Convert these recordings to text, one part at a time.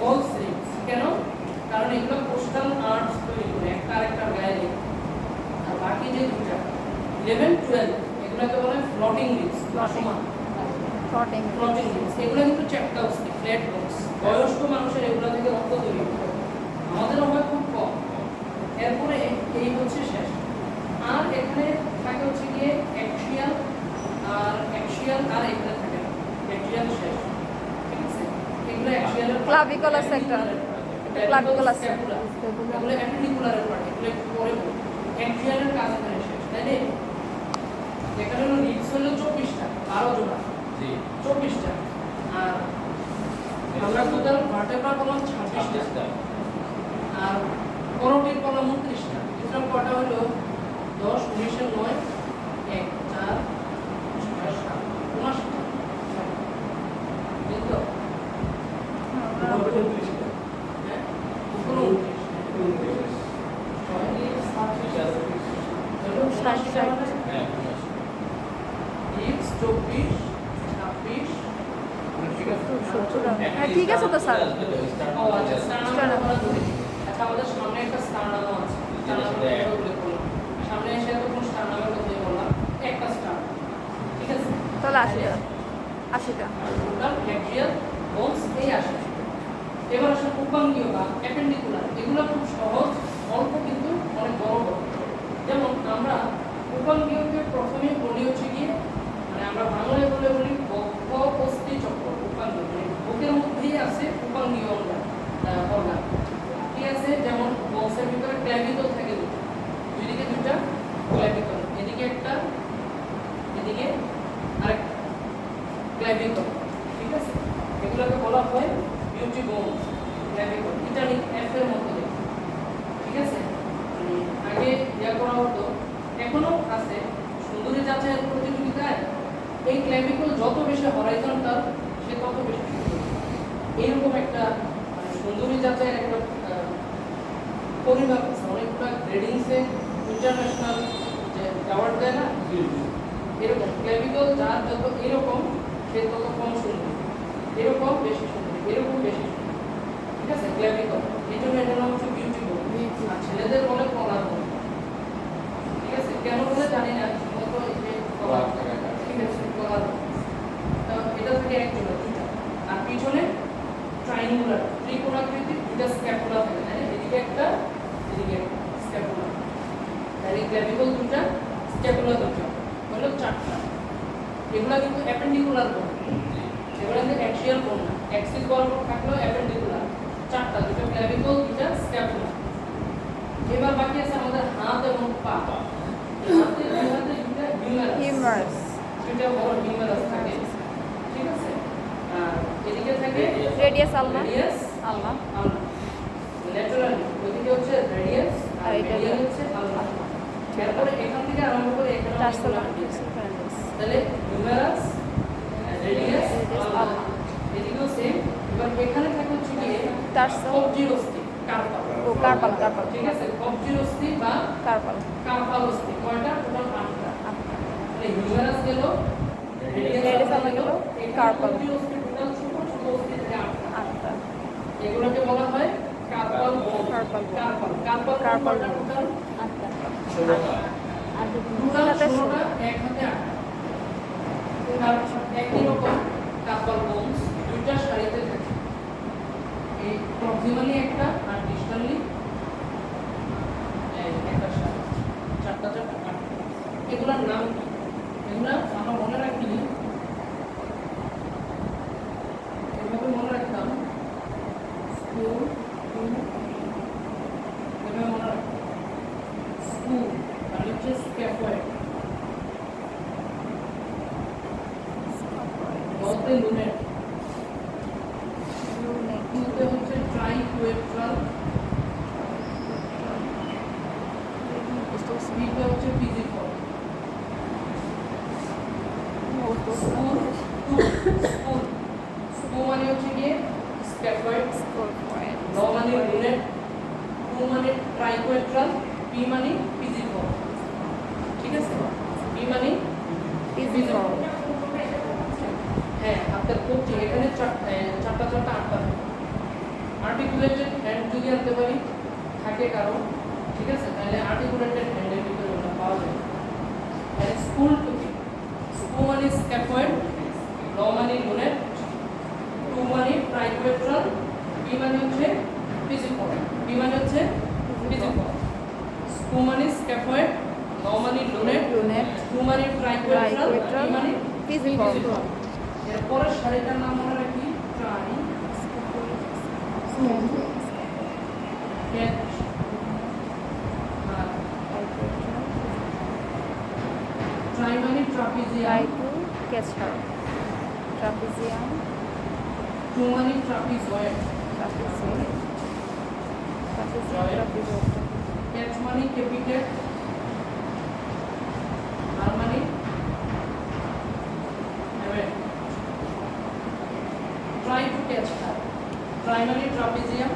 False ribs. কেন? কারণ এগুলো কোস্টাল আর্টস তৈরি করে একটা আরেকটার গায়ে লেগে। আর বাকি যে দুটা 11 12 এগুলোকে বলে ফ্লোটিং রিপস, ভাসমান ফ্লোটিং রিপস। এগুলো কিন্তু চ্যাপ্টাউসকি ফ্ল্যাট বক্স। বয়স্ক মানুষের এগুলো থেকে রক্ত তৈরি করে, আমাদেরও হয় খুব কম। এরপরে এই হচ্ছে শেষ। আর এখানে থাকে হচ্ছে গিয়ে অ্যাক্সিয়াল আর এখানে থাকে না, অ্যাক্সিয়াল শেষ। ঠিক আছে, এগুলো অ্যাক্সিয়াল ক্লাভিকুলাস একটা ক্লাভিকুলাস এগুলো অ্যাপেন্ডিকুলারের পার্ট, এগুলো একটু পরে বলবো। অ্যাক্সিয়ালের কাজ এখানে শেষ, তাই না? এখানে হলো রিপস হলো 24টা, 12 জোড়া, জি 24টা। আর আমরা টোটাল ভার্টেব্রা বললাম 26টা, আর করোটিড বললাম 29টা। টোটাল কয়টা হলো 10 19 এর 9 1 4 6 7 59টা। বুঝছো? হ্যাঁ, উপরে 29। হ্যাঁ ঠিক আছে তো স্যার। আমাদের সামনে একটা স্টার নামও আছে, সামনে এসে তখন স্টার নামের কথা বললাম, একটা স্টার। ঠিক আছে, তাহলে 80টা অ্যাক্সিয়াল বোনস এই 80। এবার আসলে উপাঙ্গীয় বা অ্যাপেন্ডিকুলার, এগুলো খুব সহজ, অল্প কিন্তু অনেক বড় বড়। যেমন আমরা উপাঙ্গীয়কে প্রথমে বলি হচ্ছে গিয়ে, মানে আমরা বাংলায় বলি বক্ষ অস্থি চক্র। উপাঙ্গীয় মানে বুকের মধ্যেই আছে উপাঙ্গীয় অর্গান। ঠিক আছে, যেমন বক্সের ভিতরে ক্ল্যাভিকল থাকে দুইদিকে দুইটা ক্ল্যাভিকল, এদিকে একটা এদিকে আরেকটা ক্ল্যাভিকল। ঠিক আছে, এগুলোকে বলা হয় বিউটি বোন ক্ল্যাভিকল, ইটালিক এফ এর মতো দেখতে। ঠিক আছে, আগে ইয়া করা হতো, এখনো আছে সুন্দরী যাচাইয়ের প্রতিযোগিতায় এই ক্ল্যাভিকল যত বেশি হরাইজন্টাল সে তত বেশি সুন্দর। এইরকম একটা মানে সুন্দরী যাচাইয়ের একটা পরিমাপ আছে, অনেকগুলো গ্রেডিংসে ইন্টারন্যাশনাল যে অ্যাওয়ার্ড দেয় না, এরকম ক্ল্যাভিকল যার যত এরকম সে তত কম সুন্দর, এরকম বেশি সুন্দর, এরকম বেশি সুন্দর। ঠিক আছে, ক্ল্যাভিকল এই জন্য এটার নাম হচ্ছে বিউটি বোন। আর ছেলেদের বলে কলার বোন। ঠিক আছে, কেন বলে জানি না, মতো এই যে কলার। ঠিক আছে, কলার বোন। তো এটা থেকে এক জোড়া দুইটা, আর পিছনে ট্রায়াঙ্গুলার ত্রিকোণাকৃতির দুইটা স্ক্যাপুলা থাকে, তাই না? এদিকে একটা এদিকে একটা স্ক্যাপুলা, তাহলে ক্ল্যাভিকল দুইটা স্ক্যাপুলা দুইটা হলো 4টা। এগুলা কিন্তু অ্যাপেন্ডিকুলার বোন, এগুলা কিন্তু অ্যাক্সিয়াল বোন না। অ্যাক্সিস বরাবর থাকলেও অ্যাপেন্ডিকুলার 4টা, দুটো ক্ল্যাভিকল দুইটা স্ক্যাপুলা। এবার বাকি আছে আমাদের হাত এবং পা। হাতে দুই হাতে দুইটা হিউমারাস, দুইটা বড় হিউমারাস থাকে। ঠিক আছে, আর এদিকে থাকে রেডিয়াস আলনা ল্যাটারাল, ওদিকে হচ্ছে রেডিয়াস আর মিডিয়াল হচ্ছে আলনা। এরপরে এখান থেকে আরম্ভ করে এখানে তাহলে হিউমারাস রেডিয়াস আলনা, এদিকেও সেম। এবার এখানে থাকে হচ্ছে কি কবজির অস্থি, কার্পাল। ঠিক আছে, কবজির অস্থি বা কার্পাল অস্থি কয়টা? টোটাল 8টা। তাহলে হিউমারাস গেল, রেডিয়াস আলনা গেল, কার্পাল অস্থি টোটাল ছোট ছোট অস্থি থেকে 8টা। এগুলোকে বলা হয় কার্পাল বোন। কার্পাল টোটাল 8টা। আর টোটাল 16টা, এক হাতে 8টা। আর একই রকম কার্পাল বোনস দুইটা সারিতে থাকে, এই প্রক্সিমালি একটা আর ডিস্টালি একটা সারি, 4টা 8টা। এগুলোর নাম কি? এগুলা আমরা মনে রাখি, এভাবে মনে রাখতাম, স্কুল এভাবে মনে রাখতাম, স্কুল আর হচ্ছে স্ক্যাফয়েড, বলতে লুনেট, টুতে হচ্ছে ট্রাইকুয়েট্রাল, বিতে হচ্ছে পিজিফল। স্কুল মানে হচ্ছে গিয়ে স্ক্যাফয়েড, ন মানে লুনেট, টু মানে ট্রাইকুয়েট্রাল, পি মানে পিজিফল। ঠিক আছে, পি মানে পিজিফল। হ্যাঁ, আপনার কবজি এখানে 4টা 8টা। আর্টিকুলেটেড হ্যান্ড যদি আনতে পারি থাকে কারণ, ঠিক আছে, তাহলে আর্টিকুলেটেড হ্যান্ডের ভিতরে ওটা পাওয়া যায়। আর স্কুল টু কি, স্কু মানে স্ক্যাফোয়েড, ল মানে লুনেট, টু মানে ট্রাইকুয়েট্রাল, পি মানে হচ্ছে পিজিফর্ম, পি মানে হচ্ছে পিজিফর্ম। স্কু মানে স্ক্যাফোয়েড, ল মানে লুনেট, লুনেট, টু মানে ট্রাইকুয়েট্রাল, ট্রাইকুয়েট্রাল, পি মানে পিজিফর্ম। পিজিফর্ম। এরপরের শাড়িটার নাম মনে রাখি ট্রাই ক্যাচ আর ট্রাই মানে trapezium, Try to catch her. Trapezium, to মানে ট্রাপিজয়েড, trapezium, trapezoid. ক্যাচ মানে ক্যাপিটেট, আর মানে হ্যাভেন। Try to catch her, try মানে ট্রাপিজিয়াম,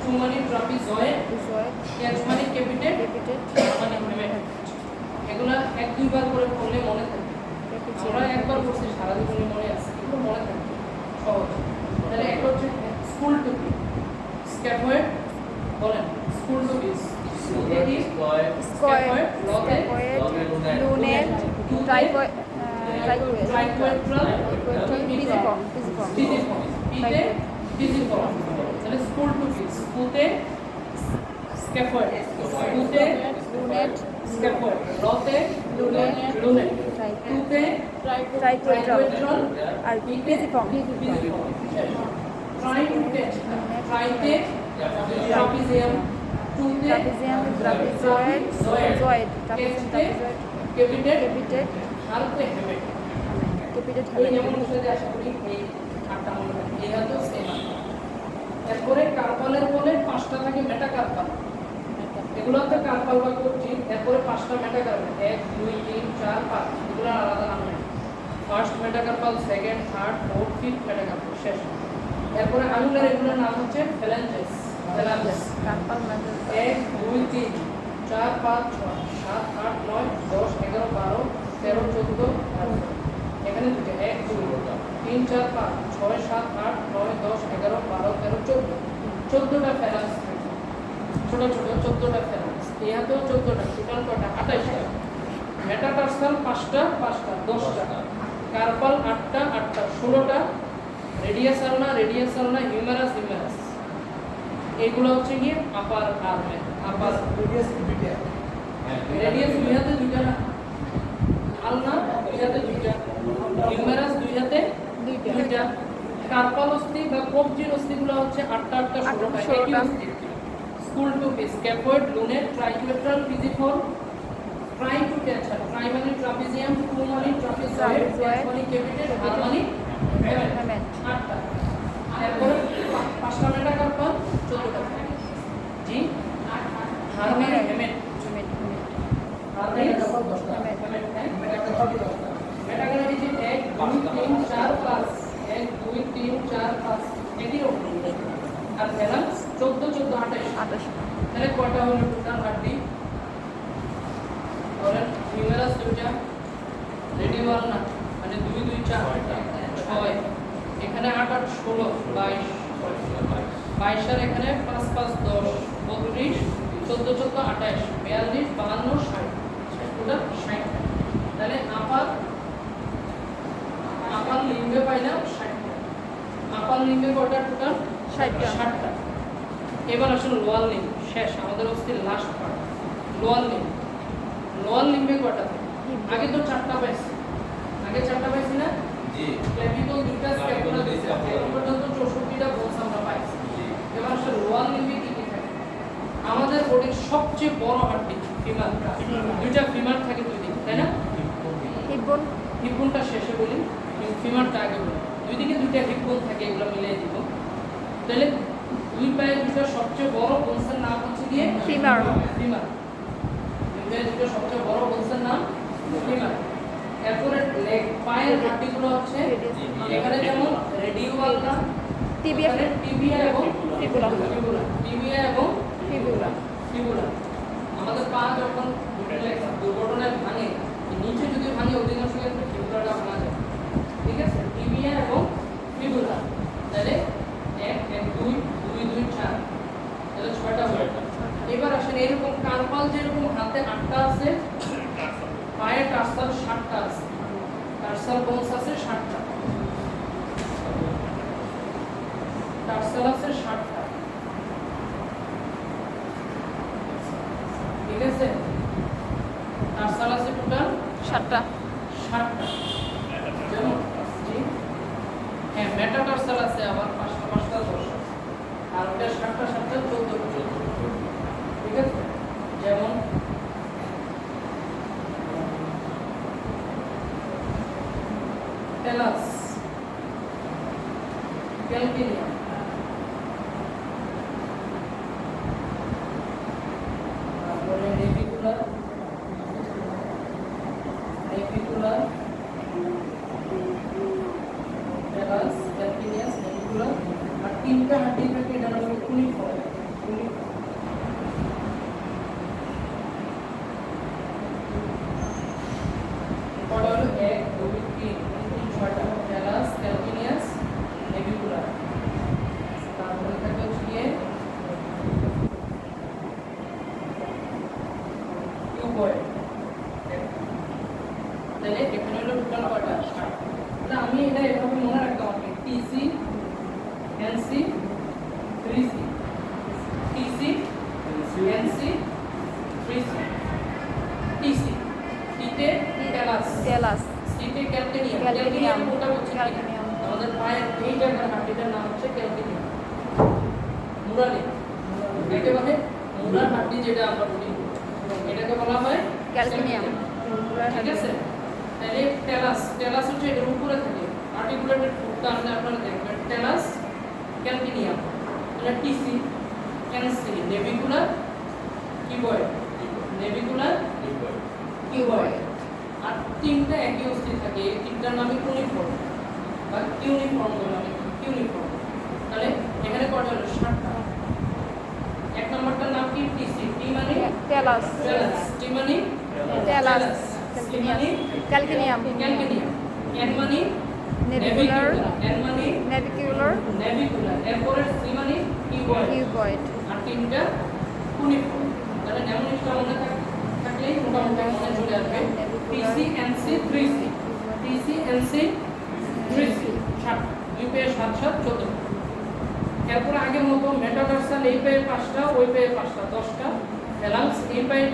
টু মানে ট্রাপিজয়েড, Trapezoid, ক্যাচ মানে ক্যাপিটেট, capitate, আর মানে হ্যাভেন। এগুলা এক দুইবার করে পড়লে মনে থাকে। আমরা একবার পড়ছি সারা জীবনে মনে আছে, কিন্তু মনে থাকে সহজ। তাহলে একটা হচ্ছে স্কুল টু বি, স্ক্যাফোয়েড বলেন, school to be square, scaphoid, লতে squared, lunet, triquetral, pisiform, pisiform, পিতে পিজিফর্ম। তাহলে স্কুল টু বি, স্কুতে স্ক্যাফোয়েড, স্কুতে lunet, স্ক্যাফোয়েড, লতে lunet, লুনেট, টুতে triquetral, আর pisiform, ট্রাই টু ক্যাচ, ট্রাইতে ট্রাপিজিয়াম, টুতে trapezium, trapezoid, zoid, trapezium, trapezoid, capitate, capitate, হারতে হেমেট। capitate, এই habit. যেমন বিষয়ে আশা করি এই আটটা মনে রাখবে, এই হাতেও সেম। এরপরে কার্পালের বলে পাঁচটা থাকে মেটাকার্পাল, এগুলো তো কার্পাল বা করছি। এরপরে পাঁচটা মেটাকার্পাল, 1 2 3 4 5, এগুলো আলাদা নাম নেই। First metacarpal, second, third, fourth, fifth metacarpal শেষ। এরপরে আঙুলের এগুলোর নাম হচ্ছে ফ্যালেঞ্জেস, ফ্যালেঞ্জেস। Carpal metal, 1 2 3 4 5 6 7 8 9 10 11 12 13 14 15। এখানে দুটো 1 2 3 4 5 6 7 8 9 10 11 12 13 14, 14টা ফ্যালেঞ্জ থাকে, ছোট ছোট 14টা ফ্যালেঞ্জ। এই হাতেও 14টা, টোটাল কয়টা? 28টা। মেটাটার্সাল 5টা 5টা 10টা, কার্পাল 8টা 8টা 16টা, রেডিয়াসাল না হিউমেরাস হিউমেরাস। এইগুলো হচ্ছে গিয়ে আপার আর্মে, আপার রেডিয়াস দুই হাতে দুইটা না, আলনা দুই হাতে দুইটা, হিউমেরাস দুই হাতে দুইটা, কার্পাল অস্থি বা কবজির অস্থিগুলো হচ্ছে 8টা 8টা 16টা, একই অস্থি। School to be, scaphoid, lunate, triquetral, pisiform, try to catch her, try মানে ট্রাপিজিয়াম, টু মানে ট্রাপিজয়েড, ক্যাচ মানে ক্যাপিটেট, হার মানে হেমেট। Hemet. 8টা। এরপরে 5টা মেটাকার্পাল, 14টা জি, হার মানে হেমেট, Hemet, হার মানে হেমেট। মেটাকার্পাল এই যে 1 2 3 4 5, 1 2 3 4 5 একই রকম। আর ফ্যালেঞ্জ 14 14 28। 28, তাহলে কয়টা হলো টোটাল হাড্ডি? ধরেন হিউমেরাস দুইটা, রেডিওয়াল না মানে 2 2 4 6, এখানে 8 8 16 22, 22 আর এখানে 5 5 10 32, 14 14 28, 42 52 60, টোটাল 60। তাহলে আপার লিঙ্গে পাইলাম 60টা। আপার লিঙ্গে কয়টা টোটাল? 60টা। 60টা। এবার আসলে লোয়ার লিম্ব শেষ, আমাদের অস্থির last part, lower limb. Lower লিম্বে কয়টা থাকে? আগে তো 4টা পাইছি, আগে 4টা পাইছি না? জি ক্ল্যাভিকল দুইটা, স্ক্যাপুলা দুইটা, এখন পর্যন্ত 64টা বোনস আমরা পাইছি। এবার আসলে লোয়ার লিম্বে কি কি থাকে? আমাদের বডির সবচেয়ে বড় হাড্ডি ফিমার, দুইটা ফিমার থাকে দুই দিকে, তাই না? hip bone, হিপ বোনটা শেষে বলি, ফিমারটা আগে বলি। দুই দিকে দুইটা হিপ বোন থাকে, এগুলো মিলিয়ে দিব। তাহলে দুই পায়ে দুটো সবচেয়ে বড় বোনসের নাম হচ্ছে গিয়ে femur, ফিমার। দুই পায়ে দুটো সবচেয়ে বড় বোনসের নাম ফিমার। এরপরে লেগ, পায়ের হাড্ডিগুলো হচ্ছে এখানে যেমন রেডিওয়াল না, tibia, টিবিয়া এবং fibula, ফিবুলা, টিবিয়া এবং fibula, ফিবুলা। আমাদের পা যখন দুর্ঘটনায় ভাঙে, নিচে যদি ভাঙে অধিকাংশ ক্ষেত্রে ফিবুলাটা ভাঙা যায়, ঠিক আছে? টিবিয়া এবং ফিবুলা। তাহলে 1 1 2 2 2 যেরকম হাতে 8টা আছে, পায়ে টার্সাল 7টা আছে, টার্সাল বোনস আছে 7টা, টার্সাল আছে 7টা, ঠিক আছে? টার্সাল আছে টোটাল 7টা। 7টা। যেমন জি হ্যাঁ, মেটাটার্সাল আছে আবার 5টা 5টা 10টা, আর ওটা 7টা 7টা 14টা, ঠিক আছে? যেমন টেলাস, ক্যালকিনিয়াম, তারপরে নেভিকুলার, নেভিকুলার, টেলাস, ক্যালকিনিয়াস, নেভিকুলার, আর 3টা হাড্ডি থাকে, এটা হলো কুনিফর্ম। কটা হলো 1 2 3 6টা, টেলাস, ক্যালকিনিয়াস, নেভিকুলার, তারপরে থাকে হচ্ছে গিয়ে কিউবয়েড। তাহলে এখানে হলো টোটাল কয়টা? 7। তাহলে আমি এটা এভাবে মনে রাখতাম আর কি, টিসি এনসি 3সি, টিসি এনসি 3সি, টিসি টিতে টেলাস, টেলাস, সিতে ক্যালকিনিয়াম, ক্যালকিনিয়াম, ক্যালকিনিয়াম কোনটা হচ্ছে কি? ক্যালকিনিয়াম। আমাদের পায়ের এই জায়গার হাড্ডিটার নাম হচ্ছে ক্যালকিনিয়াম, মুরালি, একেবারে মুরার হাড্ডি যেটা আমরা বলি, এটাকে বলা হয় ক্যালকিনিয়াম। ঠিক আছে? তাহলে টেলাস, টেলাস হচ্ছে এর উপরে থাকে, আর্টিকুলেটেড ফুটটা আপনি আপনারা দেখবেন, টেলাস, ক্যালকিনিয়াম, এটা TC NC, navicular, cuboid, navicular, cuboid, আর 3টা একই অস্থি থাকে, এই 3টার নামই কুনিফর্ম বা কিউনিফর্ম বলে, আমি কিউনিফর্ম। তাহলে এখানে কয়টা হলো? 7টা। এক নম্বরটার নাম কি? টিসি, টি মানে টেলাস, টেলাস, টি মানে টেলাস, সি মানে ক্যালকিনিয়াম, ক্যালকিনিয়াম, এন মানে নেভিকুলার, এন মানে নেভিকুলার, নেভিকুলার, এরপরে সি মানে কিউবয়েড, কিউবয়েড। আর 3টা কুনিফর্ম। তাহলে নেমোনিকটা মনে থাকলেই মোটামুটি মনে চলে আসবে, টিসি এনসি 3সি, টিসি এনসি 3সি, 7, দুই পেয়ে 7 7 14। এরপরে আগের মতো মেটাটার্সাল এই পেয়ে 5টা, ওই পেয়ে 5টা 10টা, ফ্যালাংস এই পেয়ে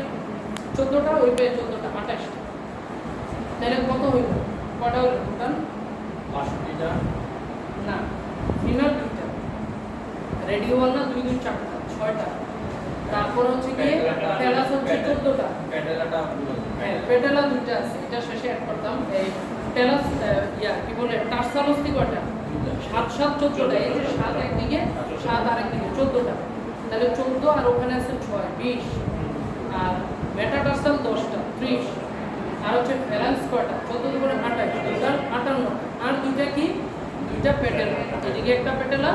14টা, ওই পেয়ে 14টা 28টা। তাহলে কত হইল? কটা হইল টোটাল? 62টা না, ফিনাল 2টা, রেডিও 1 না 2 2 4টা 6টা, তারপর হচ্ছে কি টেলাস হচ্ছে 14টা, প্যাটেলাটা হ্যাঁ পেটেলা 2টা আছে, এটা শেষে অ্যাড করতাম। এই টেলাস কি বলে টার্সাল অস্থি কয়টা? 7 7 14টা, এই যে 7 একদিকে 7 আরেকদিকে 14টা, তাহলে 14 আর ওখানে আছে 6 20, আর মেটাটার্সাল 10টা 30, আর হচ্ছে ফ্যালাংস কয়টা? 14 করে 28, টোটাল 58। আর দুইটা কি? দুইটা পেটেলা, এদিকে একটা পেটেলা,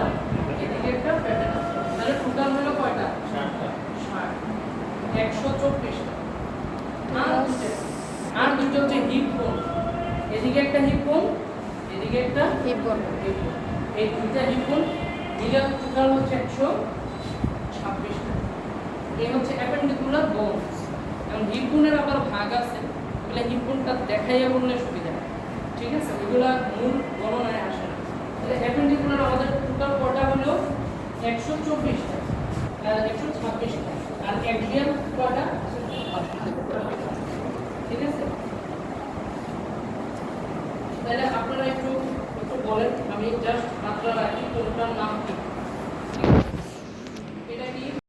এদিকে একটা পেটেলা, তাহলে টোটাল হলো কয়টা? 60টা 124টা। আর দুটো হচ্ছে হিপ বোন, এদিকে একটা হিপ বোন, এদিকে একটা হিপ বোন। হিপ বোন, এই দুইটা হিপ বোন মিলে টোটাল হচ্ছে 126টা। এই হচ্ছে অ্যাপেন্ডিকুলার বোনস। এখন হিপ বোনের আবার ভাগ আছে, এগুলো হিপ বোনটা দেখাইয়া বললে সুবিধা, ঠিক আছে? এগুলা মূল গণনায় আসে না। তাহলে অ্যাপেন্ডিকুলার আমাদের টোটাল কটা হলো? 124টা, 126টা, আর অ্যাক্সিয়াল কটা? ঠিক আছে? তাহলে আপনারা একটু বলেন, আমি জাস্ট মাত্রা রাখি কোনটার নাম কি।